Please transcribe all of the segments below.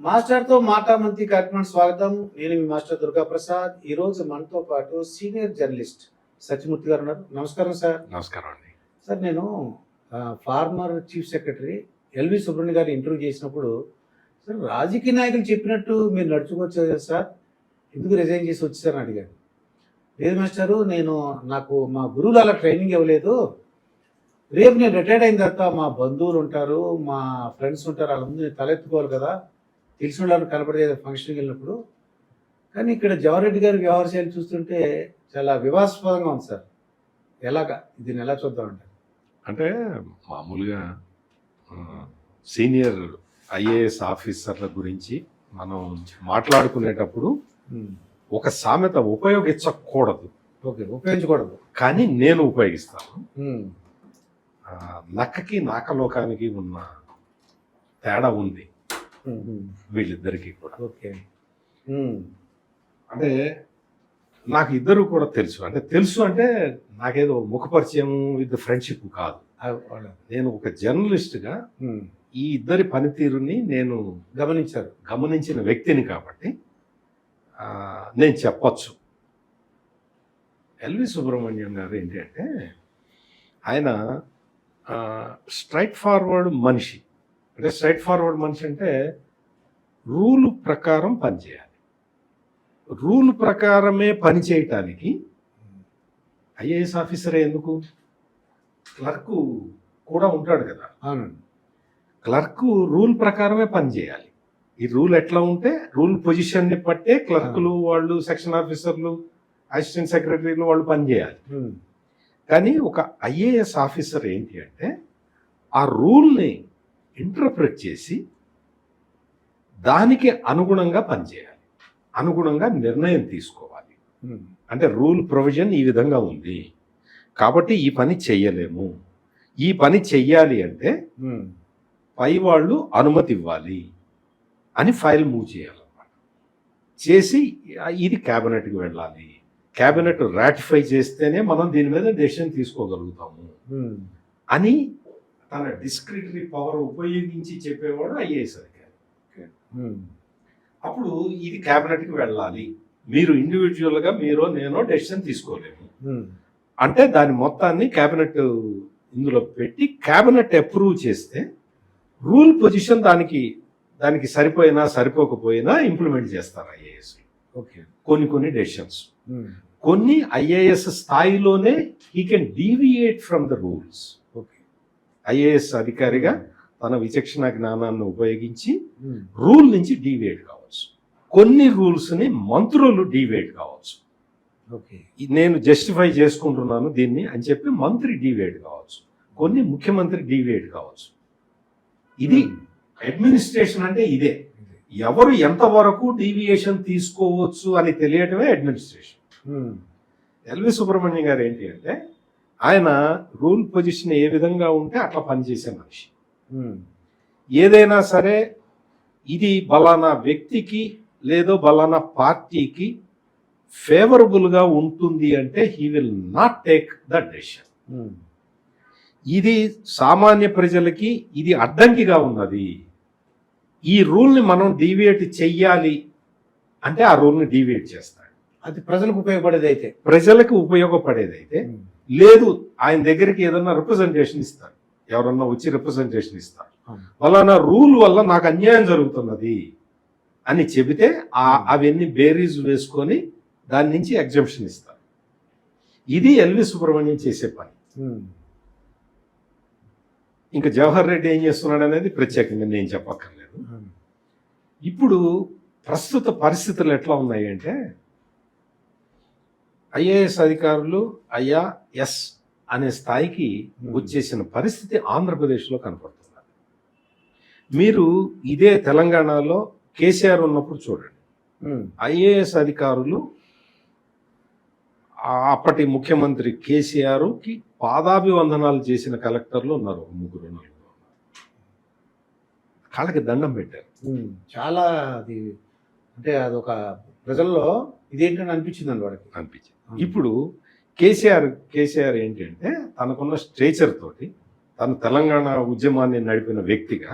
మాస్టర్తో మాటామంతి కార్యక్రమానికి స్వాగతం. నేను మీ మాస్టర్ దుర్గా ప్రసాద్. ఈ రోజు మనతో పాటు సీనియర్ జర్నలిస్ట్ సత్యమూర్తి గారు ఉన్నారు. నమస్కారం సార్. నమస్కారం అండి. సార్, నేను former chief secretary LV Subrahmanyam garu interview చేసినప్పుడు, సార్ రాజకీయ నాయకులు చెప్పినట్టు మీరు నడుచుకోవచ్చు కదా సార్, ఎందుకు రిజైన్ చేసి వచ్చేసారని అడిగాను. లేదు మాస్టారు, నాకు మా గురువులు అలా ట్రైనింగ్ ఇవ్వలేదు. రేపు నేను రిటైర్డ్ అయిన తర్వాత మా బంధువులు ఉంటారు, మా ఫ్రెండ్స్ ఉంటారు, వాళ్ళ ముందు నేను తలెత్తుకోవాలి కదా, తెలిసిన వాళ్ళని కనపడే ఫంక్షన్కి వెళ్ళినప్పుడు. కానీ ఇక్కడ జవహర్రెడ్డి గారి వ్యవహార శైలి చూస్తుంటే చాలా వివాదాస్పదంగా ఉంది సార్. ఎలాగా దీన్ని ఎలా చూద్దామంటే, అంటే మామూలుగా సీనియర్ ఐఏఎస్ ఆఫీసర్ల గురించి మనం మాట్లాడుకునేటప్పుడు ఒక సామెత ఉపయోగించకూడదు. ఓకే, ఉపయోగించకూడదు, కానీ నేను ఉపయోగిస్తాను. నక్కకి నాకలోకానికి ఉన్న తేడా ఉంది వీళ్ళిద్దరికీ కూడా. ఓకే, అంటే నాకు ఇద్దరు కూడా తెలుసు. అంటే నాకేదో ముఖపరిచయం విత్ ఫ్రెండ్షిప్ కాదు. నేను ఒక జర్నలిస్ట్గా ఈ ఇద్దరి పనితీరుని నేను గమనించిన వ్యక్తిని కాబట్టి నేను చెప్పచ్చు. ఎల్వి సుబ్రహ్మణ్యం గారు ఏంటి అంటే, ఆయన స్ట్రైట్ ఫార్వర్డ్ మనిషి. స్ట్రైట్ ఫార్వర్డ్ మనిషి అంటే రూల్ ప్రకారం పనిచేయాలి. రూల్ ప్రకారమే పని చేయటానికి ఐఏఎస్ ఆఫీసరే ఎందుకు, క్లర్కు కూడా ఉంటాడు కదా. అవునండి, క్లర్కు రూల్ ప్రకారమే పని చేయాలి. ఈ రూల్ ఎట్లా ఉంటే రూల్ పొజిషన్ని బట్టే క్లర్కులు వాళ్ళు, సెక్షన్ ఆఫీసర్లు, అసిస్టెంట్ సెక్రటరీలు వాళ్ళు పనిచేయాలి. కానీ ఒక ఐఏఎస్ ఆఫీసర్ ఏంటి అంటే, ఆ రూల్ని ఇంటర్ప్రెట్ చేసి దానికి అనుగుణంగా పనిచేయాలి, అనుగుణంగా నిర్ణయం తీసుకోవాలి. అంటే రూల్ ప్రొవిజన్ ఈ విధంగా ఉంది కాబట్టి ఈ పని చెయ్యలేము, ఈ పని చెయ్యాలి అంటే పై వాళ్ళు అనుమతి ఇవ్వాలి అని ఫైల్ మూవ్ చేయాలన్నమాట. చేసి ఇది క్యాబినెట్కి వెళ్ళాలి, క్యాబినెట్ రాటిఫై చేస్తేనే మనం దీని మీద డెసిషన్ తీసుకోగలుగుతాము అని తన డిస్క్రిటరీ పవర్ ఉపయోగించి చెప్పేవాడు ఐఏఎస్ అధికారి. అప్పుడు ఇది క్యాబినెట్కి వెళ్ళాలి, మీరు ఇండివిజువల్గా మీరో నేనో డెసిషన్ తీసుకోలేము అంటే దాని మొత్తాన్ని క్యాబినెట్ ఇందులో పెట్టి క్యాబినెట్ అప్రూవ్ చేస్తే రూల్ పొజిషన్ దానికి సరిపోయినా సరిపోకపోయినా ఇంప్లిమెంట్ చేస్తారు ఐఏఎస్. ఓకే, కొన్ని డెసిషన్స్ కొన్ని ఐఏఎస్ స్థాయిలోనే he can deviate from the rules. Okay, IAS అధికారిగా తన విచక్షణ జ్ఞానాన్ని ఉపయోగించి రూల్ నుంచి డీవియేట్ కావచ్చు. కొన్ని రూల్స్ని మంత్రులు డీవియేట్ కావచ్చు. ఓకే, నేను జస్టిఫై చేసుకుంటున్నాను దీన్ని అని చెప్పి మంత్రి డీవియేట్ కావచ్చు, కొన్ని ముఖ్యమంత్రి డీవియేట్ కావచ్చు. ఇది అడ్మినిస్ట్రేషన్ అంటే ఇదే. ఎవరు ఎంతవరకు డీవియేషన్ తీసుకోవచ్చు అని తెలియటమే అడ్మినిస్ట్రేషన్. ఎల్వి సుబ్రహ్మణ్యం గారు ఏంటి అంటే, ఆయన రూల్ పొజిషన్ ఏ విధంగా ఉంటే అట్లా పనిచేసే మనిషి. ఏదైనా సరే ఇది బలానా వ్యక్తికి లేదో బలానా పార్టీకి ఫేవరబుల్గా ఉంటుంది అంటే he will not take the decision. ఇది సామాన్య ప్రజలకి ఇది అడ్డంకిగా ఉన్నది, ఈ రూల్ని మనం డీవియేట్ చెయ్యాలి అంటే ఆ రూల్ని డీవియేట్ చేస్తాడు. అది ప్రజలకు ఉపయోగపడేదైతే లేదు, ఆయన దగ్గరికి ఏదన్నా రిప్రజెంటేషన్ ఇస్తాడు, ఎవరన్నా వచ్చి రిప్రజెంటేషన్ ఇస్తాడు, వల్ల రూల్ వల్ల నాకు అన్యాయం జరుగుతున్నది అని చెబితే అవన్నీ బేరీజ్ వేసుకొని దాని నుంచి ఎగ్జంప్షన్ ఇస్తారు. ఇది ఎల్వి సుబ్రహ్మణ్యం చేసే పని. ఇంకా జవహర్ రెడ్డి ఏం చేస్తున్నాడు అనేది ప్రత్యేకంగా నేను చెప్పక్కర్లేదు. ఇప్పుడు ప్రస్తుత పరిస్థితులు ఎట్లా ఉన్నాయి అంటే, ఐఏఎస్ అధికారులు ఐఏఎస్ అనే స్థాయికి వచ్చేసిన పరిస్థితి ఆంధ్రప్రదేశ్లో కనపడుతుంది. మీరు ఇదే తెలంగాణలో కేసీఆర్ ఉన్నప్పుడు చూడండి, ఐఏఎస్ అధికారులు అప్పటి ముఖ్యమంత్రి కేసీఆర్కి పాదాభివందనాలు చేసిన కలెక్టర్లు ఉన్నారు, 3-4 కాళ్ళకి దండం పెట్టారు. చాలా అది అంటే అదొక ప్రజల్లో ఇదేంటని అనిపించింది వాడికి. ఇప్పుడు కేసీఆర్ ఏంటి అంటే, తనకున్న స్ట్రేచర్ తోటి తను తెలంగాణ ఉద్యమాన్ని నడిపిన వ్యక్తిగా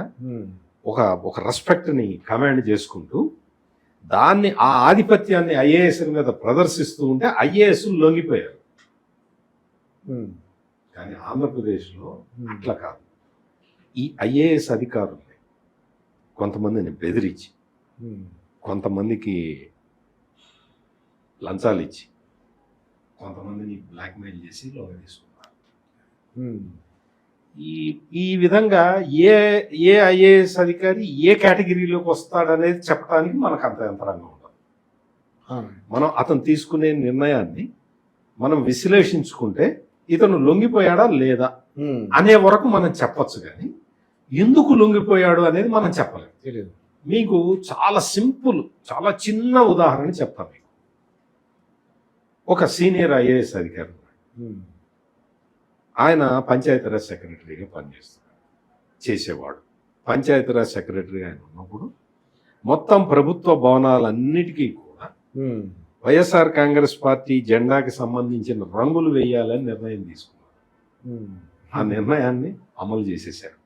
ఒక రెస్పెక్ట్ని కమాండ్ చేసుకుంటూ దాన్ని ఆ ఆధిపత్యాన్ని ఐఏఎస్ మీద ప్రదర్శిస్తూ ఉంటే ఐఏఎస్ లొంగిపోయారు. కానీ ఆంధ్రప్రదేశ్లో అట్లా కాదు. ఈ ఐఏఎస్ అధికారుల్ని కొంతమందిని బెదిరించి, కొంతమందికి లంచాలు ఇచ్చి, కొంతమందిని బ్లాక్మెయిల్ చేసి లోన్ తీసుకున్నారు. ఈ విధంగా ఏ ఐఏఎస్ అధికారి ఏ కేటగిరీలోకి వస్తాడనేది చెప్పడానికి మనకు అంత యంత్రాంగం ఉండదు. మనం అతను తీసుకునే నిర్ణయాన్ని మనం విశ్లేషించుకుంటే ఇతను లొంగిపోయాడా లేదా అనే వరకు మనం చెప్పొచ్చు, కానీ ఎందుకు లొంగిపోయాడు అనేది మనం చెప్పలేము. తెలియదు. మీకు చాలా సింపుల్, చాలా చిన్న ఉదాహరణ చెప్తాను. మీకు ఒక సీనియర్ ఐఏఎస్ అధికారి, ఆయన పంచాయతీరాజ్ సెక్రటరీగా చేసేవాడు. పంచాయతీరాజ్ సెక్రటరీగా ఆయన ఉన్నప్పుడు మొత్తం ప్రభుత్వ భవనాలన్నిటికీ కూడా వైఎస్ఆర్ కాంగ్రెస్ పార్టీ జెండాకి సంబంధించిన రంగులు వేయాలని నిర్ణయం తీసుకున్నారు. ఆ నిర్ణయాన్ని అమలు చేసేశారు.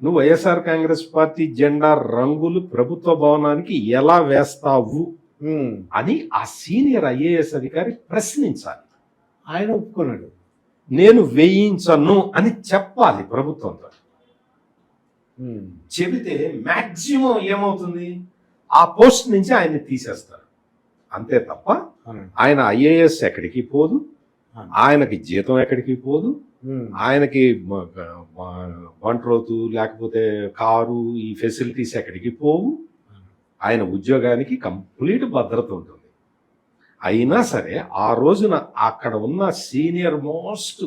నువ్వు వైఎస్ఆర్ కాంగ్రెస్ పార్టీ జెండా రంగులు ప్రభుత్వ భవనానికి ఎలా వేస్తావు అని ఆ సీనియర్ ఐఏఎస్ అధికారి ప్రశ్నించాలి. ఆయన ఒప్పుకున్నాడు. నేను వేయించను అని చెప్పాలి ప్రభుత్వంతో. చెబితే మ్యాక్సిమం ఏమవుతుంది, ఆ పోస్ట్ నుంచి ఆయన్ని తీసేస్తారు. అంతే తప్ప ఆయన ఐఏఎస్ ఎక్కడికి పోదు, ఆయనకి జీతం ఎక్కడికి పోదు, ఆయనకి బంట్రోతు లేకపోతే కారు ఈ ఫెసిలిటీస్ ఎక్కడికి పోవు. ఆయన ఉద్యోగానికి కంప్లీట్ భద్రత ఉంటుంది. అయినా సరే ఆ రోజున అక్కడ ఉన్న సీనియర్ మోస్ట్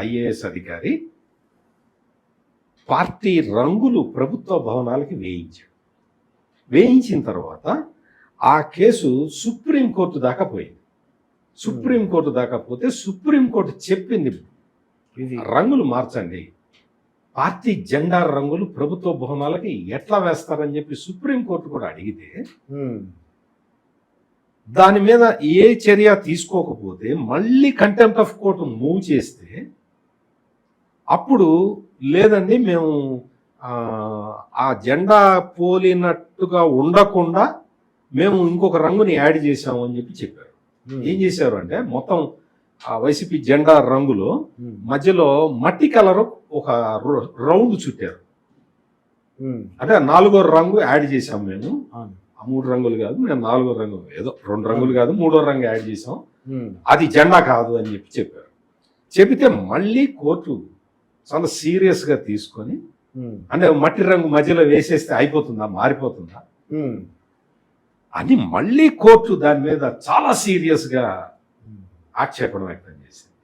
ఐఏఎస్ అధికారి పార్టీ రంగులు ప్రభుత్వ భవనాలకి వేయించాడు. వేయించిన తర్వాత ఆ కేసు సుప్రీంకోర్టు దాకా పోయింది. సుప్రీంకోర్టు దాకా పోతే సుప్రీంకోర్టు చెప్పింది, రంగులు మార్చండి, పార్టీ జెండా రంగులు ప్రభుత్వ భవనాలకి ఎట్లా వేస్తారని చెప్పి సుప్రీంకోర్టు కూడా అడిగితే దాని మీద ఏ చర్య తీసుకోకపోతే మళ్ళీ కంటెంప్ట్ ఆఫ్ కోర్టు మూవ్ చేస్తే అప్పుడు లేదండి మేము ఆ జెండా పోలినట్టుగా ఉండకుండా మేము ఇంకొక రంగుని యాడ్ చేసాము అని చెప్పారు. ఏం చేశారు అంటే మొత్తం ఆ వైసీపీ జెండా రంగులో మధ్యలో మట్టి కలర్ ఒక రౌండ్ చుట్టారు. అంటే 4వ రంగు యాడ్ చేసాం మేము. 3 రంగులు కాదు, మేము 4వ రంగు, ఏదో 2 రంగులు కాదు 3వ రంగు యాడ్ చేసాం, అది జెండా కాదు అని చెప్పారు. చెబితే మళ్ళీ కోర్టు చాలా సీరియస్ గా తీసుకొని, అంటే మట్టి రంగు మధ్యలో వేసేస్తే అయిపోతుందా, మారిపోతుందా అని మళ్ళీ కోర్టు దాని మీద చాలా సీరియస్ గా ఆక్షేపణ వ్యక్తం చేసింది.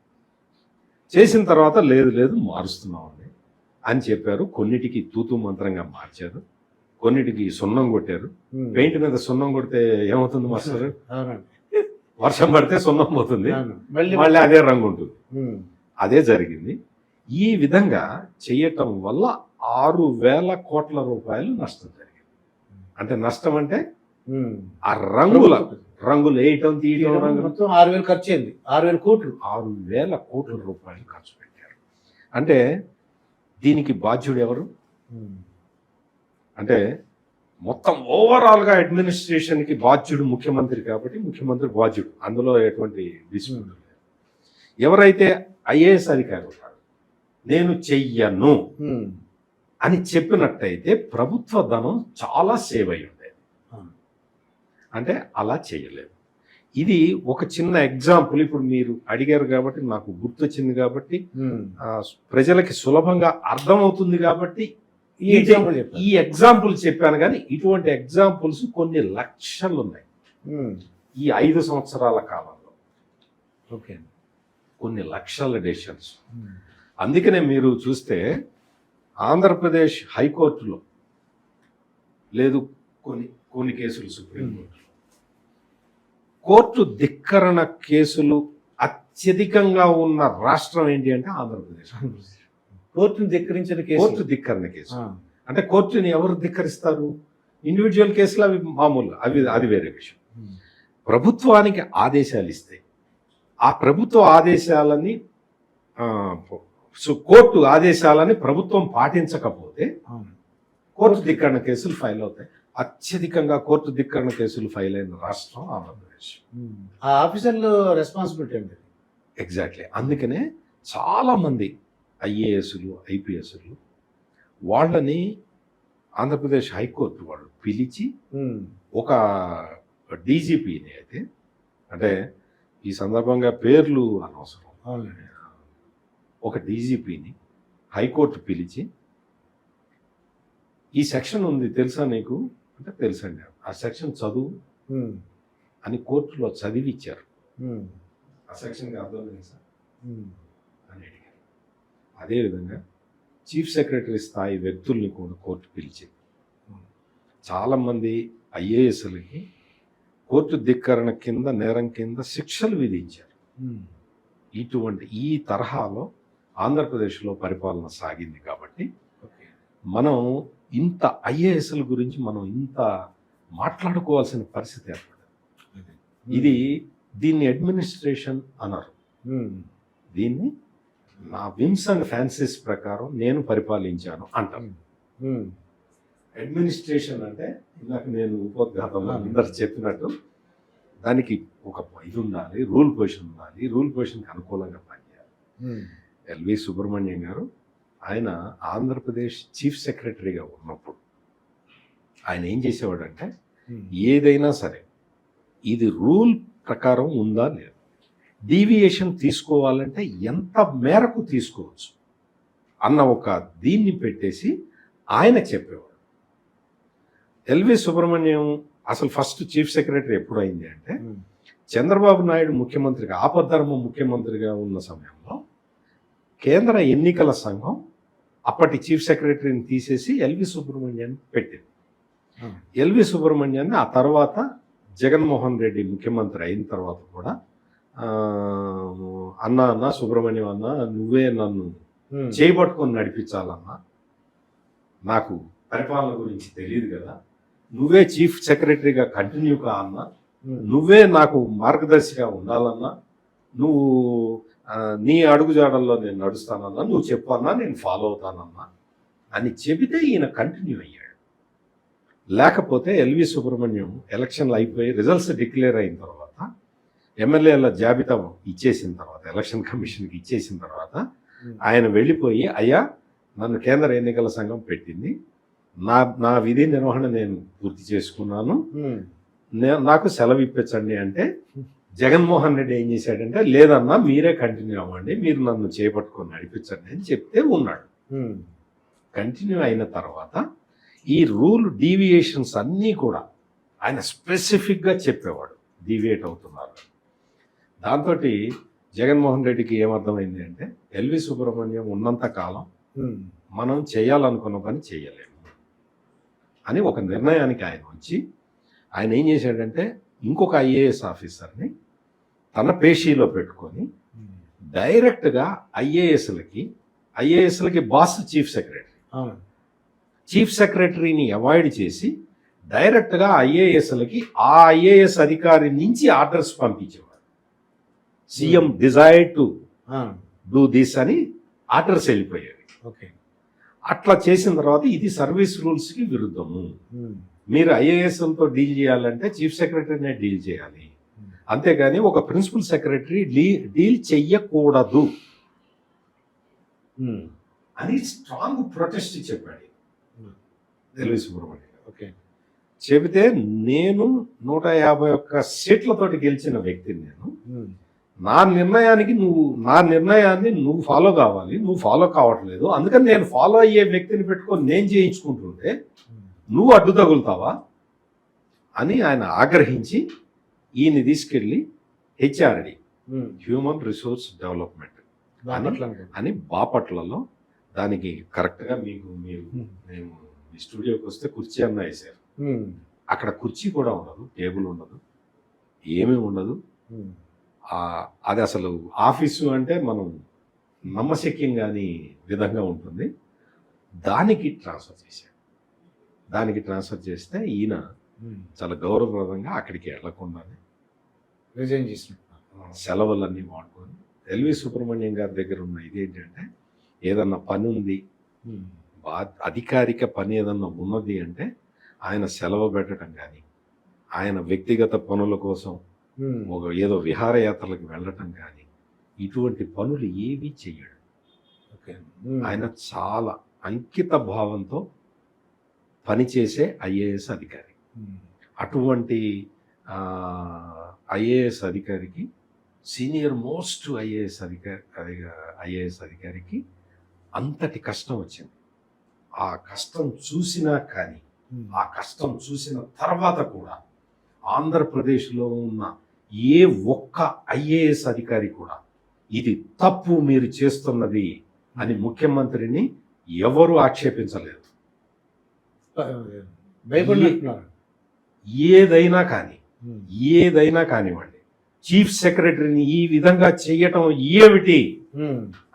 చేసిన తర్వాత లేదు మారుస్తున్నామండి అని చెప్పారు. కొన్నిటికి తూతు మంత్రంగా మార్చారు, కొన్నిటికి సున్నం కొట్టారు. పెయింట్ మీద సున్నం కొడితే ఏమవుతుంది మాస్టర్? వర్షం పడితే సున్నం పోతుంది, మళ్ళీ అదే రంగు ఉంటుంది. అదే జరిగింది. ఈ విధంగా చేయటం వల్ల 6,000 కోట్ల రూపాయలు నష్టం జరిగింది. అంటే నష్టం అంటే ఆ రంగులు వేయటం తీయటం, మొత్తం 6,000 ఖర్చు అయింది. 6,000 కోట్లు, 6,000 కోట్ల రూపాయలు ఖర్చు పెట్టారు. అంటే దీనికి బాధ్యుడు ఎవరు? అంటే మొత్తం ఓవరాల్ గా అడ్మినిస్ట్రేషన్ కి బాధ్యుడు ముఖ్యమంత్రి కాబట్టి ముఖ్యమంత్రి బాధ్యుడు, అందులో ఎటువంటి డిస్ప్యూట్ లేదు. ఎవరైతే ఐఏఎస్ అధికారి ఉన్నాడు నేను చెయ్యను అని చెప్పినట్టయితే ప్రభుత్వ ధనం చాలా సేవ్ అయి ఉండేది. అంటే అలా చేయలేదు. ఇది ఒక చిన్న ఎగ్జాంపుల్. ఇప్పుడు మీరు అడిగారు కాబట్టి నాకు గుర్తొచ్చింది, కాబట్టి ప్రజలకి సులభంగా అర్థమవుతుంది కాబట్టి ఈ ఎగ్జాంపుల్ చెప్పాను. కానీ ఇటువంటి ఎగ్జాంపుల్స్ కొన్ని లక్షలు ఉన్నాయి ఈ 5 సంవత్సరాల కాలంలో. ఓకే, కొన్ని లక్షల డెసిషన్స్. అందుకనే మీరు చూస్తే ఆంధ్రప్రదేశ్ హైకోర్టులో లేదు, కొన్ని కేసులు సుప్రీంకోర్టులో, కోర్టు ధిక్కరణ కేసులు అత్యధికంగా ఉన్న రాష్ట్రం ఏంటి అంటే ఆంధ్రప్రదేశ్. కోర్టును ధిక్కరించిన కోర్టు ధిక్కరణ కేసు. అంటే కోర్టుని ఎవరు ధిక్కరిస్తారు? ఇండివిజువల్ కేసులు అవి మామూలు, అది వేరే విషయం. ప్రభుత్వానికి ఆదేశాలు ఇస్తాయి. ఆ ప్రభుత్వ ఆదేశాలని కోర్టు ఆదేశాలని ప్రభుత్వం పాటించకపోతే కోర్టు ధిక్కరణ కేసులు ఫైల్ అవుతాయి. అత్యధికంగా కోర్టు ధిక్కరణ కేసులు ఫైల్ అయిన రాష్ట్రం ఆంధ్రప్రదేశ్. ఆ ఆఫీసర్లు రెస్పాన్సిబిలిటీ అండి. ఎగ్జాక్ట్లీ. అందుకనే చాలా మంది ఐఏఎస్లు ఐపీఎస్లు వాళ్ళని ఆంధ్రప్రదేశ్ హైకోర్టు వాళ్ళు పిలిచి ఒక డీజీపీని అయితే, అంటే ఈ సందర్భంగా పేర్లు అనవసరం, అవునండి. ఒక డీజీపీని హైకోర్టు పిలిచి ఈ సెక్షన్ ఉంది తెలుసా నీకు అంటే తెలుసండి, ఆ సెక్షన్ చదువు అని కోర్టులో చదివి ఇచ్చారు. ఆ సెక్షన్కి అర్థం లేదు సార్ అని అడిగారు. అదేవిధంగా చీఫ్ సెక్రటరీ స్థాయి వ్యక్తుల్ని కూడా కోర్టు పిలిచింది. చాలామంది ఐఏఎస్లకి కోర్టు ధిక్కరణ కింద నేరం కింద శిక్షలు విధించారు. ఇటువంటి ఈ తరహాలో ఆంధ్రప్రదేశ్లో పరిపాలన సాగింది. కాబట్టి మనం ఇంత ఐఏఎస్ల గురించి మనం ఇంత మాట్లాడుకోవాల్సిన పరిస్థితి ఏర్పడింది. దీన్ని అడ్మినిస్ట్రేషన్ అన్నారు. దీన్ని నా విమ్స్ అండ్ ఫ్యాన్సీస్ ప్రకారం నేను పరిపాలించాను అంటాను. అడ్మినిస్ట్రేషన్ అంటే ఇందాక నేను ఉపోద్ఘాతంలో అందరు చెప్పినట్టు దానికి ఒక ఇది ఉండాలి, రూల్ పొజిషన్ ఉండాలి, రూల్ పొజిషన్కి అనుకూలంగా పనిచేయాలి. ఎల్వి సుబ్రహ్మణ్యం గారు ఆయన ఆంధ్రప్రదేశ్ చీఫ్ సెక్రటరీగా ఉన్నప్పుడు ఆయన ఏం చేసేవాడంటే ఏదైనా సరే ఇది రూల్ ప్రకారం ఉందా లేదా, డీవియేషన్ తీసుకోవాలంటే ఎంత మేరకు తీసుకోవచ్చు అన్న ఒక దీన్ని పెట్టేసి ఆయన చెప్పేవాడు. ఎల్వి సుబ్రహ్మణ్యం అసలు ఫస్ట్ చీఫ్ సెక్రటరీ ఎప్పుడు అయింది అంటే చంద్రబాబు నాయుడు ముఖ్యమంత్రిగా, ఆపద్ధర్మ ముఖ్యమంత్రిగా ఉన్న సమయంలో కేంద్ర ఎన్నికల సంఘం అప్పటి చీఫ్ సెక్రటరీని తీసేసి ఎల్వి సుబ్రహ్మణ్యాన్ని పెట్టింది. ఎల్వి సుబ్రహ్మణ్యాన్ని ఆ తర్వాత జగన్మోహన్ రెడ్డి ముఖ్యమంత్రి అయిన తర్వాత కూడా అన్న సుబ్రహ్మణ్యం అన్న నువ్వే నన్ను చేయబట్టుకొని నడిపించాలన్నా, నాకు పరిపాలన గురించి తెలియదు కదా, నువ్వే చీఫ్ సెక్రటరీగా కంటిన్యూ కా అన్నా, నువ్వే నాకు మార్గదర్శిగా ఉండాలన్నా, నువ్వు నీ అడుగుజాడల్లో నేను నడుస్తానన్నా, నువ్వు చెప్పన్నా నేను ఫాలో అవుతానన్నా అని చెబితే ఈయన కంటిన్యూ అయ్యాడు. లేకపోతే ఎల్వి సుబ్రహ్మణ్యం ఎలక్షన్లు అయిపోయి రిజల్ట్స్ డిక్లేర్ అయిన తర్వాత ఎమ్మెల్యేల జాబితా ఇచ్చేసిన తర్వాత ఎలక్షన్ కమిషన్కి ఇచ్చేసిన తర్వాత ఆయన వెళ్ళిపోయి అయ్యా నన్ను కేంద్ర ఎన్నికల సంఘం పెట్టింది, నా విధి నిర్వహణ నేను పూర్తి చేసుకున్నాను, నాకు సెలవు ఇప్పించండి అంటే జగన్మోహన్ రెడ్డి ఏం చేశాడంటే లేదన్నా మీరే కంటిన్యూ అవ్వండి, మీరు నన్ను చేపట్టుకొని నడిపించండి అని చెప్తే ఉన్నాడు. కంటిన్యూ అయిన తర్వాత ఈ రూల్ డీవియేషన్స్ అన్నీ కూడా ఆయన స్పెసిఫిక్గా చెప్పేవాడు, డీవియేట్ అవుతున్నారు. దాంతో జగన్మోహన్ రెడ్డికి ఏమర్థమైంది అంటే ఎల్వి సుబ్రహ్మణ్యం ఉన్నంత కాలం మనం చేయాలనుకున్న పని చేయలేము అని ఒక నిర్ణయానికి ఆయన వచ్చి ఆయన ఏం చేశాడంటే ఇంకొక ఐఏఎస్ ఆఫీసర్ని తన పేషీలో పెట్టుకొని డైరెక్ట్గా ఐఏఎస్లకి బాస్ చీఫ్ సెక్రటరీ, చీఫ్ సెక్రటరీని అవాయిడ్ చేసి డైరెక్ట్గా ఐఏఎస్లకి ఆ ఐఏఎస్ అధికారి నుంచి ఆర్డర్స్ పంపించేవాడు. CM desire to do this అని ఆర్డర్స్ వెళ్ళిపోయాయి. అట్లా చేసిన తర్వాత ఇది సర్వీస్ రూల్స్కి విరుద్ధము, మీరు ఐఏఎస్లతో డీల్ చేయాలంటే చీఫ్ సెక్రటరీనే డీల్ చేయాలి, అంతేగాని ఒక ప్రిన్సిపల్ సెక్రటరీ డీల్ చెయ్యకూడదు అని స్ట్రాంగ్ ప్రొటెస్ట్ చెప్పాడు ఎల్వి సుబ్రహ్మణ్యం. చెబితే నేను 151 సీట్లతోటి గెలిచిన వ్యక్తిని, నా నిర్ణయాన్ని నువ్వు ఫాలో కావాలి, నువ్వు ఫాలో కావట్లేదు, అందుకని నేను ఫాలో అయ్యే వ్యక్తిని పెట్టుకొని నేను చేయించుకుంటుంటే నువ్వు అడ్డు తగులుతావా అని ఆయన ఆగ్రహించి ఈయన తీసుకెళ్ళి హెచ్ఆర్డి హ్యూమన్ రిసోర్స్ డెవలప్మెంట్ అని బాపట్లలో, దానికి కరెక్ట్గా మేము మీ స్టూడియోకి వస్తే కుర్చీ అన్న వేసారు. అక్కడ కుర్చీ కూడా ఉండదు, టేబుల్ ఉండదు, ఏమీ ఉండదు. అది అసలు ఆఫీసు అంటే మనం నమ్మశక్యం కాని విధంగా ఉంటుంది. దానికి ట్రాన్స్ఫర్ చేస్తే ఈయన చాలా గౌరవప్రదంగా అక్కడికి వెళ్లకుండానే రిజైన్ చేసిన సెలవులన్నీ వాడుకొని ఎల్వి సుబ్రహ్మణ్యం గారి దగ్గర ఉన్న ఇదేంటంటే ఏదన్నా పని ఉంది, అధికారిక పని ఏదన్నా ఉన్నది అంటే ఆయన సెలవు పెట్టడం కానీ, ఆయన వ్యక్తిగత పనుల కోసం ఏదో విహారయాత్రలకు వెళ్ళటం కానీ, ఇటువంటి పనులు ఏవి చెయ్యడు. ఓకే. ఆయన చాలా అంకిత భావంతో పనిచేసే ఐఏఎస్ అధికారి. అటువంటి ఐఏఎస్ అధికారికి, సీనియర్ మోస్ట్ ఐఏఎస్ అధికారికి అంతటి కష్టం వచ్చింది. ఆ కష్టం చూసినా కానీ, ఆ కష్టం చూసిన తర్వాత కూడా ఆంధ్రప్రదేశ్లో ఉన్న ఏ ఒక్క ఐఏఎస్ అధికారి కూడా ఇది తప్పు మీరు చేస్తున్నది అని ముఖ్యమంత్రిని ఎవరు ఆక్షేపించలేదు. భయపడినట్టున్నారు. ఏదైనా కానివ్వండి, చీఫ్ సెక్రటరీని ఈ విధంగా చేయటం ఏమిటి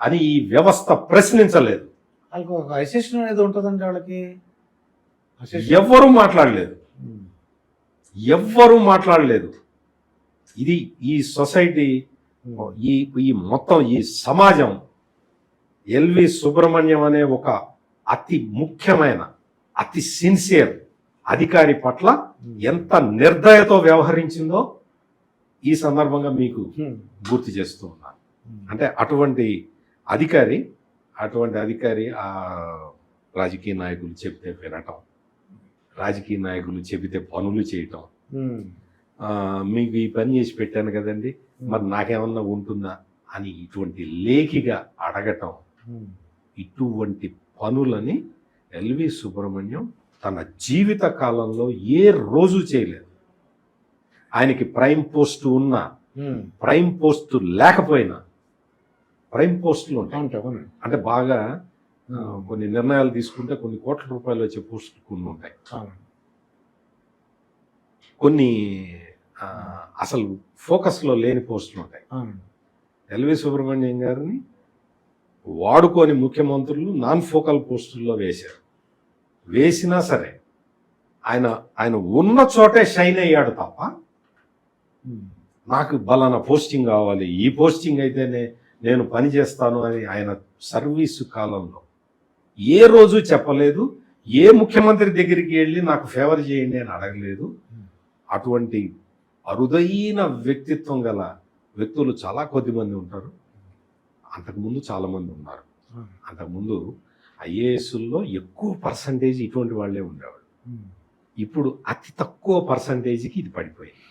అని ఈ వ్యవస్థ ప్రశ్నించలేదు. వాళ్ళకి ఒక అసెషన్ అనేది ఉంటుందండి వాళ్ళకి. ఎవ్వరూ మాట్లాడలేదు. ఇది ఈ సొసైటీ, ఈ మొత్తం ఈ సమాజం ఎల్వి సుబ్రహ్మణ్యం అనే ఒక అతి ముఖ్యమైన, అతి సిన్సియర్ అధికారి పట్ల ఎంత నిర్దయతో వ్యవహరించిందో ఈ సందర్భంగా మీకు గుర్తు చేస్తూ ఉన్నాను. అంటే అటువంటి అధికారి ఆ రాజకీయ నాయకులు చెబితే వినటం, రాజకీయ నాయకులు చెబితే పనులు చేయటం, మీకు ఈ పని చేసి పెట్టాను కదండి, మరి నాకేమన్నా ఉంటుందా అని ఇటువంటి లేఖిగా అడగటం, ఇటువంటి పనులని ఎల్వి సుబ్రహ్మణ్యం తన జీవిత కాలంలో ఏ రోజు చేయలేదు. ఆయనకి ప్రైమ్ పోస్ట్ ఉన్నా, ప్రైమ్ పోస్ట్ లేకపోయినా, ప్రైమ్ పోస్టులు ఉంటాయి. అంటే బాగా కొన్ని నిర్ణయాలు తీసుకుంటే కొన్ని కోట్ల రూపాయలు వచ్చే పోస్టులు కొన్ని ఉంటాయి. కొన్ని అసలు ఫోకస్లో లేని పోస్టులు ఉంటాయి. ఎల్వి సుబ్రహ్మణ్యం గారిని వాడుకొని ముఖ్యమంత్రులు నాన్ ఫోకల్ పోస్టుల్లో వేశారు. వేసినా సరే ఆయన ఉన్న చోటే షైన్ అయ్యాడు తప్ప, నాకు బలానా పోస్టింగ్ కావాలి, ఈ పోస్టింగ్ అయితేనే నేను పని చేస్తాను అని ఆయన సర్వీసు కాలంలో ఏ రోజు చెప్పలేదు. ఏ ముఖ్యమంత్రి దగ్గరికి వెళ్ళి నాకు ఫేవర్ చేయండి అని అడగలేదు. అటువంటి అరుదైన వ్యక్తిత్వం గల వ్యక్తులు చాలా కొద్ది మంది ఉంటారు. అంతకుముందు చాలా మంది ఉన్నారు. అంతకుముందు ఐఏఎస్లో ఎక్కువ పర్సంటేజ్ ఇటువంటి వాళ్ళే ఉండేవాళ్ళు. ఇప్పుడు అతి తక్కువ పర్సంటేజ్కి ఇది పడిపోయింది.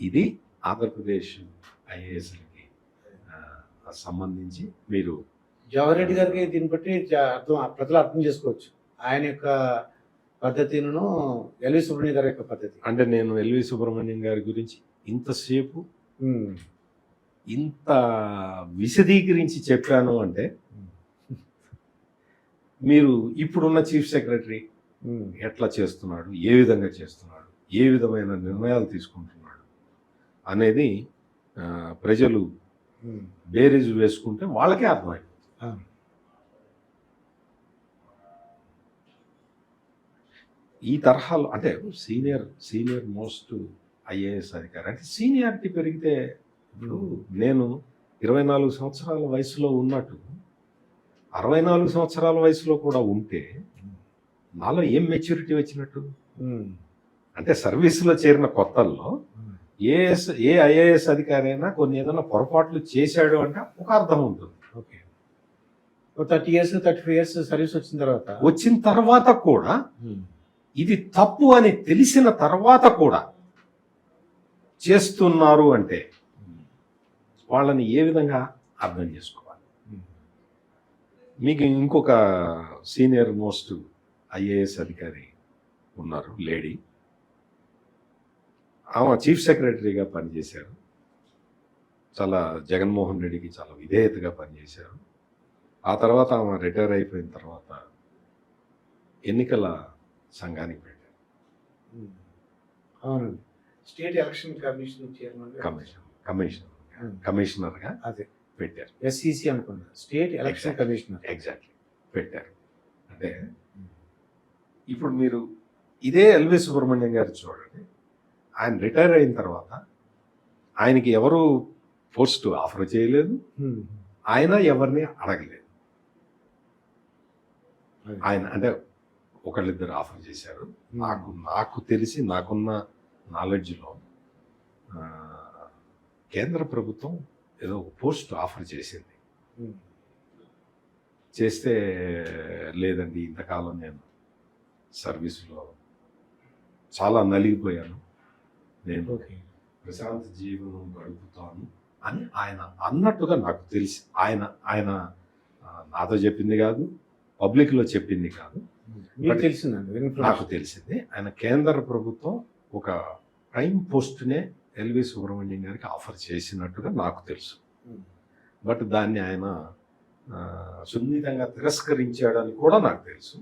ఇది ఆంధ్రప్రదేశ్ ఐఏఎస్కి సంబంధించి మీరు జవహర్ రెడ్డి గారికి దీన్ని బట్టి ప్రజలు అర్థం చేసుకోవచ్చు ఆయన యొక్క పద్ధతిను, ఎల్వి సుబ్రహ్మణ్యం గారి యొక్క పద్ధతి. అంటే నేను ఎల్వి సుబ్రహ్మణ్యం గారి గురించి ఇంతసేపు ఇంత విశదీకరించి చెప్పాను అంటే, మీరు ఇప్పుడున్న చీఫ్ సెక్రటరీ ఎట్లా చేస్తున్నాడు, ఏ విధంగా చేస్తున్నాడు, ఏ విధమైన నిర్ణయాలు తీసుకుంటున్నాడు అనేది ప్రజలు బేరీజు వేసుకుంటే వాళ్ళకే అర్థమైపోతుంది. ఈ తరహాలో అంటే సీనియర్ మోస్ట్ ఐఏఎస్ అధికారి అంటే సీనియారిటీ పెరిగితే, ఇప్పుడు నేను 24 సంవత్సరాల వయసులో ఉన్నట్టు 64 సంవత్సరాల వయసులో కూడా ఉంటే నాలో ఏం మెచ్యూరిటీ వచ్చినట్టు? అంటే సర్వీసులో చేరిన కొత్తల్లో ఏ ఐఏఎస్ అధికారి అయినా కొన్ని ఏదైనా పొరపాట్లు చేశాడు అంటే ఒక అర్థం ఉంటుంది. ఓకే, 30 years 35 years సర్వీస్ వచ్చిన తర్వాత కూడా ఇది తప్పు అని తెలిసిన తర్వాత కూడా చేస్తున్నారు అంటే వాళ్ళని ఏ విధంగా అర్థం చేసుకోవాలి? మీకు ఇంకొక సీనియర్ మోస్ట్ ఐఏఎస్ అధికారి ఉన్నారు, లేడీ. ఆమె చీఫ్ సెక్రటరీగా పనిచేశారు. చాలా జగన్మోహన్ రెడ్డికి చాలా విధేయతగా పనిచేశారు. ఆ తర్వాత ఆమె రిటైర్ అయిపోయిన తర్వాత ఎన్నికల సంఘానికి పెట్టారు. అవునండి, స్టేట్ ఎలక్షన్ కమిషన్ చైర్మన్ కమిషనర్గా అదే పెట్టారు. ఎస్ఈసి అనుకున్నా, స్టేట్ ఎలక్షన్ కమిషనర్. ఎగ్జాక్ట్లీ పెట్టారు. అంటే ఇప్పుడు మీరు ఇదే ఎల్వి సుబ్రహ్మణ్యం గారు చూడండి, ఆయన రిటైర్ అయిన తర్వాత ఆయనకి ఎవరు పోస్ట్ ఆఫర్ చేయలేదు, ఆయన ఎవరిని అడగలేదు. అది. ఆయన అంటే ఒకళ్ళిద్దరు ఆఫర్ చేశారు. నాకు తెలిసి నాకున్న నాలెడ్జ్లో కేంద్ర ప్రభుత్వం ఏదో ఒక పోస్ట్ ఆఫర్ చేసింది. ఉమ్. చేస్తే లేదండి, ఇంతకాలం నేను సర్వీసులో చాలా నలిగిపోయాను, నేను ఓకే. ప్రశాంత జీవనం గడుపుతాను అని ఆయన అన్నట్టుగా నాకు తెలిసి ఆయన ఆయన నాతో చెప్పింది కాదు, పబ్లిక్లో చెప్పింది కాదు, మీకు తెలిసిందండి నాకు తెలిసింది. ఆయన కేంద్ర ప్రభుత్వం ఒక ప్రైమ్ పోస్ట్నే ఎల్వి సుబ్రహ్మణ్యం గారికి ఆఫర్ చేసినట్టుగా నాకు తెలుసు. బట్ దాన్ని ఆయన సున్నితంగా తిరస్కరించాడని కూడా నాకు తెలుసు.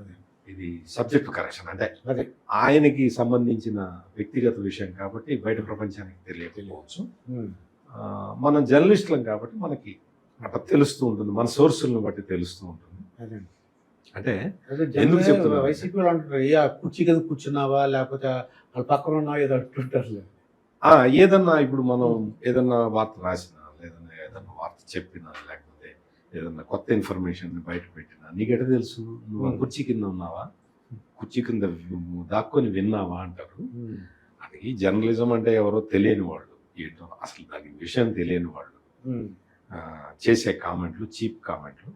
అదే. ఇది సబ్జెక్ట్ కరెక్షన్, అంటే అదే. ఆయనకి సంబంధించిన వ్యక్తిగత విషయం కాబట్టి బయట ప్రపంచానికి తెలియకపోవచ్చు. ఉమ్. మనం జర్నలిస్టులం కాబట్టి మనకి అట్లా తెలుస్తూ ఉంటుంది, మన సోర్సులను బట్టి తెలుస్తూ ఉంటుంది. అదే. అంటే అదే ఎందుకు చెప్తున్నా? వైసీపీ వాళ్ళు అంటారు, ఏ కుర్చీ కింద కూర్చున్నావా లేకపోతే వాళ్ళ పక్కన ఉన్నావా ఏదో అంటుంటారు. ఏదన్నా ఇప్పుడు మనం ఏదన్నా వార్త రాసినా, లేదన్నా ఏదన్నా వార్త చెప్పినా, లేకపోతే ఏదన్నా కొత్త ఇన్ఫర్మేషన్ బయట పెట్టినా, నీకెట తెలుసు నువ్వు ఆ కుర్చీ కింద ఉన్నావా, కుర్చీ కింద దాక్కొని విన్నావా అంటారు. అది జర్నలిజం అంటే ఎవరో తెలియని వాళ్ళు, ఏంటో అసలు దాని విషయం తెలియని వాళ్ళు చేసే కామెంట్లు, చీప్ కామెంట్లు.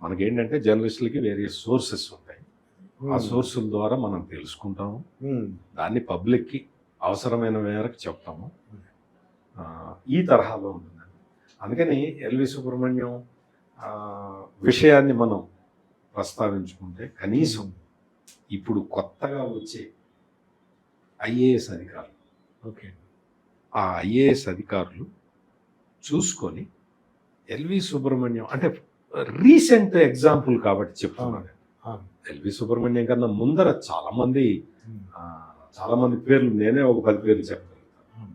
మనకేంటంటే జర్నలిస్టులకి వేరే సోర్సెస్ ఉంటాయి, ఆ సోర్సుల ద్వారా మనం తెలుసుకుంటాము, దాన్ని పబ్లిక్కి అవసరమైన మేరకు చెప్తాము. ఈ తరహాలో ఉంటుందండి. అందుకని ఎల్వి సుబ్రహ్మణ్యం విషయాన్ని మనం ప్రస్తావించుకుంటే కనీసం ఇప్పుడు కొత్తగా వచ్చే ఐఏఎస్ అధికారులు, ఓకే, ఆ ఐఏఎస్ అధికారులు చూసుకొని ఎల్వి సుబ్రహ్మణ్యం అంటే రీసెంట్ ఎగ్జాంపుల్ కాబట్టి చెప్తున్నాను. ఎల్వి సుబ్రహ్మణ్యం కన్నా ముందర చాలా మంది పేర్లు, నేనే ఒక 10 పేర్లు చెప్పగలుగుతాను.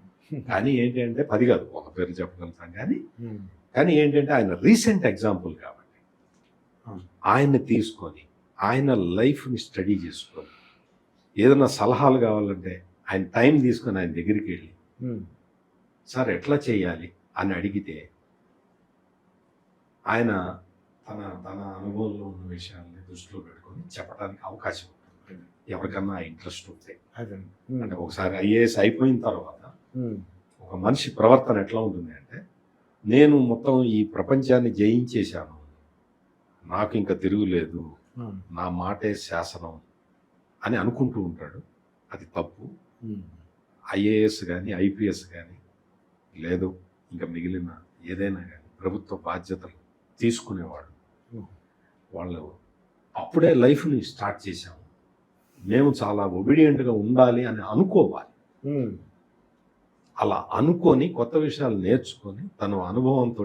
కానీ ఏంటి అంటే 10 కాదు, ఒక పేరు చెప్పగలుగుతాను. కానీ ఏంటంటే ఆయన రీసెంట్ ఎగ్జాంపుల్ కాబట్టి ఆయన్ని తీసుకొని ఆయన లైఫ్ని స్టడీ చేసుకొని ఏదైనా సలహాలు కావాలంటే ఆయన టైం తీసుకొని ఆయన దగ్గరికి వెళ్ళి సార్ ఎట్లా చేయాలి అని అడిగితే ఆయన తన అనుభవంలో ఉన్న విషయాల్ని దృష్టిలో పెట్టుకొని చెప్పడానికి అవకాశం ఉంటుంది, ఎవరికన్నా ఇంట్రెస్ట్ ఉంటే. అంటే ఒకసారి ఐఏఎస్ అయిపోయిన తర్వాత ఒక మనిషి ప్రవర్తన ఎట్లా ఉంటుంది అంటే, నేను మొత్తం ఈ ప్రపంచాన్ని జయించేశాను, నాకు ఇంకా తిరుగులేదు, నా మాటే శాసనం అని అనుకుంటూ ఉంటాడు. అది తప్పు. ఐఏఎస్ కానీ ఐపీఎస్ కానీ లేదు ఇంకా మిగిలిన ఏదైనా కానీ ప్రభుత్వ బాధ్యతలు తీసుకునేవాడు వాళ్ళు అప్పుడే లైఫ్ని స్టార్ట్ చేశాము, మేము చాలా ఒబీడియంట్గా ఉండాలి అని అనుకోవాలి. అలా అనుకొని కొత్త విషయాలు నేర్చుకొని తన అనుభవంతో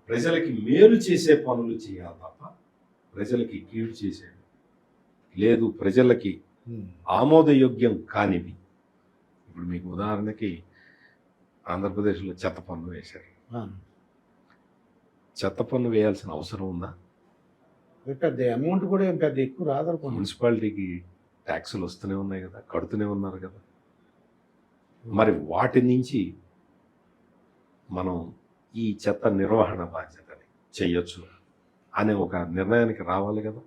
ప్రజలకి మేలు చేసే పనులు చేయాలి తప్ప ప్రజలకి కీడు చేసేవి లేదు, ప్రజలకి ఆమోదయోగ్యం కానివి. ఇప్పుడు మీకు ఉదాహరణకి ఆంధ్రప్రదేశ్లో చెత్త పన్ను వేశారు. చెత్త పన్ను వేయాల్సిన అవసరం ఉందా? పెద్ద అమౌంట్ కూడా ఏం పెద్ద ఎక్కువ రాదు. మున్సిపాలిటీకి ట్యాక్సులు వస్తూనే ఉన్నాయి కదా, కడుతూనే ఉన్నారు కదా. మరి వాటి నుంచి మనం ఈ చెత్త నిర్వహణ బాధ్యతని చెయ్యొచ్చు అనే ఒక నిర్ణయానికి రావాలి కదా.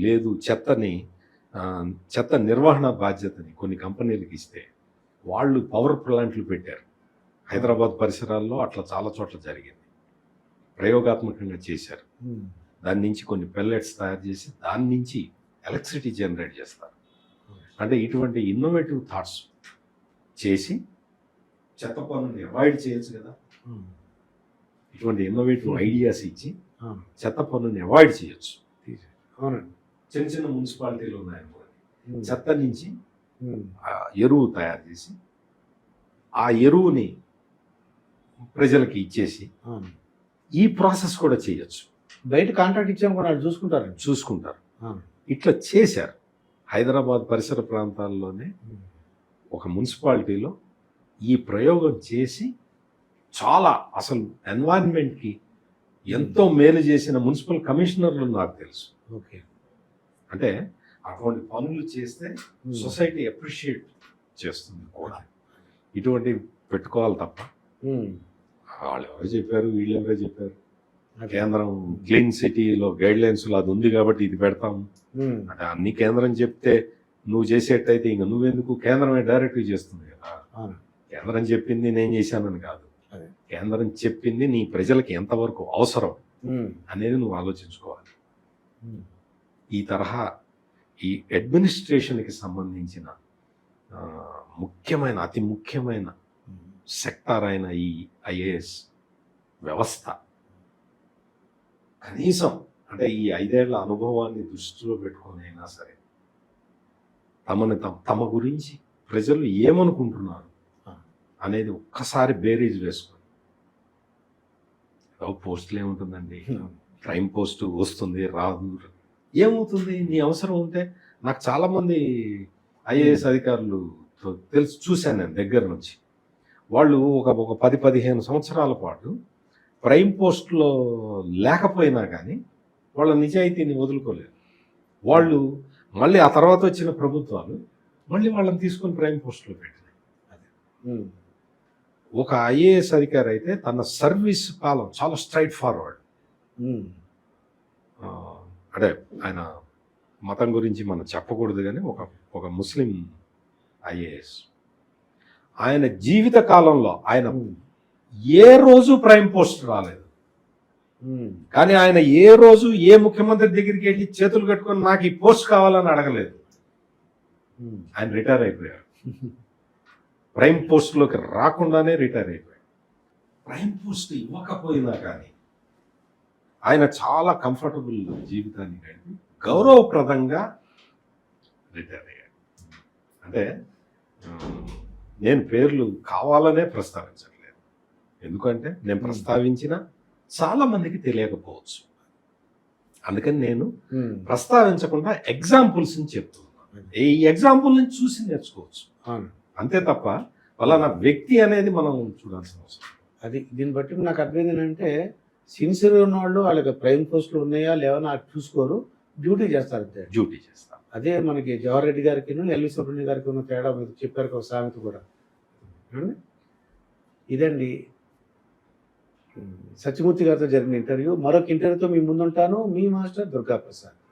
లేదు, చెత్త నిర్వహణ బాధ్యతని కొన్ని కంపెనీలకు ఇస్తే వాళ్ళు పవర్ ప్లాంట్లు పెట్టారు. హైదరాబాద్ పరిసరాల్లో అట్లా చాలా చోట్ల జరిగింది, ప్రయోగాత్మకంగా చేశారు. దాని నుంచి కొన్ని పెల్లెట్స్ తయారు చేసి దాని నుంచి ఎలక్ట్రిసిటీ జనరేట్ చేస్తారు. అంటే ఇటువంటి ఇన్నోవేటివ్ థాట్స్ చేసి చెత్త పన్నుని అవాయిడ్ చేయొచ్చు కదా. ఇటువంటి ఇన్నోవేటివ్ ఐడియాస్ ఇచ్చి చెత్త పన్నుని అవాయిడ్ చేయొచ్చు. అవునండి. చిన్న చిన్న మున్సిపాలిటీలు ఉన్నాయనుకోండి, చెత్త నుంచి ఎరువు తయారు చేసి ఆ ఎరువుని ప్రజలకి ఇచ్చేసి ఈ ప్రాసెస్ కూడా చేయొచ్చు. బయట కాంట్రాక్ట్ ఇచ్చాము కూడా వాళ్ళు చూసుకుంటారు. ఇట్లా చేశారు. హైదరాబాద్ పరిసర ప్రాంతాల్లోనే ఒక మున్సిపాలిటీలో ఈ ప్రయోగం చేసి చాలా అసలు ఎన్వైరన్మెంట్కి ఎంతో మేలు చేసిన మున్సిపల్ కమిషనర్లు నాకు తెలుసు. ఓకే, అంటే అటువంటి పనులు చేస్తే సొసైటీ అప్రిషియేట్ చేస్తుంది కూడా. ఇటువంటి పెట్టుకోవాలి తప్ప వాళ్ళు ఎవరో చెప్పారు, వీళ్ళు ఎవరో చెప్పారు అదే. కేంద్రం క్లీన్ సిటీలో గైడ్ లైన్స్ లో అది ఉంది కాబట్టి ఇది పెడతాం ఉమ్, అంటే అన్ని కేంద్రం చెప్తే నువ్వు చేసేటైతే ఇంకా నువ్వెందుకు కేంద్రమే డైరెక్ట్గా చేస్తుంది కదా. అవును. కేంద్రం చెప్పింది నేను చేశానని కాదు, అదే. కేంద్రం చెప్పింది నీ ప్రజలకి ఎంతవరకు అవసరం ఉమ్, అనేది నువ్వు ఆలోచించుకోవాలి. ఉమ్, ఈ తరహా ఈ అడ్మినిస్ట్రేషన్కి సంబంధించిన ముఖ్యమైన అతి ముఖ్యమైన ఉమ్, సెక్టార్ అయిన ఈ ఐఏఎస్ వ్యవస్థ కనీసం అంటే ఈ 5 ఏళ్ల అనుభవాన్ని దృష్టిలో పెట్టుకొని అయినా సరే తమ గురించి ప్రజలు ఏమనుకుంటున్నారు అనేది ఒక్కసారి బేరీజ్ వేసుకొని పోస్టులు ఏముంటుందండి, క్రైమ్ పోస్ట్ వస్తుంది రాదు, ఏమవుతుంది నీ అవసరం ఉంటే. నాకు చాలా మంది ఐఏఎస్ అధికారులు తెలుసు, చూశాను నేను దగ్గర నుంచి. వాళ్ళు ఒక 10-15 సంవత్సరాల పాటు ప్రైమ్ పోస్ట్లో లేకపోయినా కానీ వాళ్ళ నిజాయితీని వదులుకోలేరు. వాళ్ళు మళ్ళీ ఆ తర్వాత వచ్చిన ప్రభుత్వాలు మళ్ళీ వాళ్ళని తీసుకొని ప్రైమ్ పోస్ట్లో పెట్టినాయి. ఉమ్, ఒక ఐఏఎస్ అధికారి అయితే తన సర్వీస్ కాలం చాలా స్ట్రైట్ ఫార్వర్డ్. ఉమ్, అంటే ఆయన మతం గురించి మనం చెప్పకూడదు కానీ ఒక ముస్లిం ఐఏఎస్ ఆయన జీవిత కాలంలో ఆయన ఉమ్, ఏ రోజు ప్రైమ్ పోస్ట్ రాలేదు. ఉమ్, కానీ ఆయన ఏ రోజు ఏ ముఖ్యమంత్రి దగ్గరికి వెళ్ళి చేతులు కట్టుకొని నాకు ఈ పోస్ట్ కావాలని అడగలేదు. ఉమ్, ఆయన రిటైర్ అయిపోయారు. ప్రైమ్ పోస్ట్లోకి రాకుండానే రిటైర్ అయిపోయారు. ప్రైమ్ పోస్ట్ ఇవ్వకపోయినా కానీ ఆయన చాలా కంఫర్టబుల్ జీవితాన్ని గడిపి గౌరవప్రదంగా రిటైర్ అయ్యాడు. అంటే నేను పేర్లు కావాలనే ప్రస్తావించట్లేదు, ఎందుకంటే నేను ప్రస్తావించిన చాలా మందికి తెలియకపోవచ్చు. అందుకని నేను ఉమ్, ప్రస్తావించకుండా ఎగ్జాంపుల్స్ని చెప్తున్నాను. ఈ ఎగ్జాంపుల్ నుంచి చూసి నేర్చుకోవచ్చు అవును. అంతే తప్ప వాళ్ళ వ్యక్తి అనేది మనం చూడాల్సిన అవసరం. అది దీన్ని బట్టి నాకు అర్థమైంది ఏంటంటే సిన్సియర్ ఉన్న వాళ్ళు వాళ్ళకి ప్రైమ్ పోస్టులు ఉన్నాయా లేవా నాకు చూసుకోరు, డ్యూటీ చేస్తారు అంతే. డ్యూటీ చేస్తాం. అదే మనకి జవహర్ రెడ్డి గారికి ఎల్వి సుబ్రహ్మణ్యం గారికి ఉన్న తేడా మీరు చెప్పారు ఒక సామెత కూడా. ఏమండి? ఇదండి సత్యమూర్తి గారితో జరిగిన ఇంటర్వ్యూ. మరొక ఇంటర్వ్యూతో మీ ముందుంటాను. మీ మాస్టర్ దుర్గా ప్రసాద్.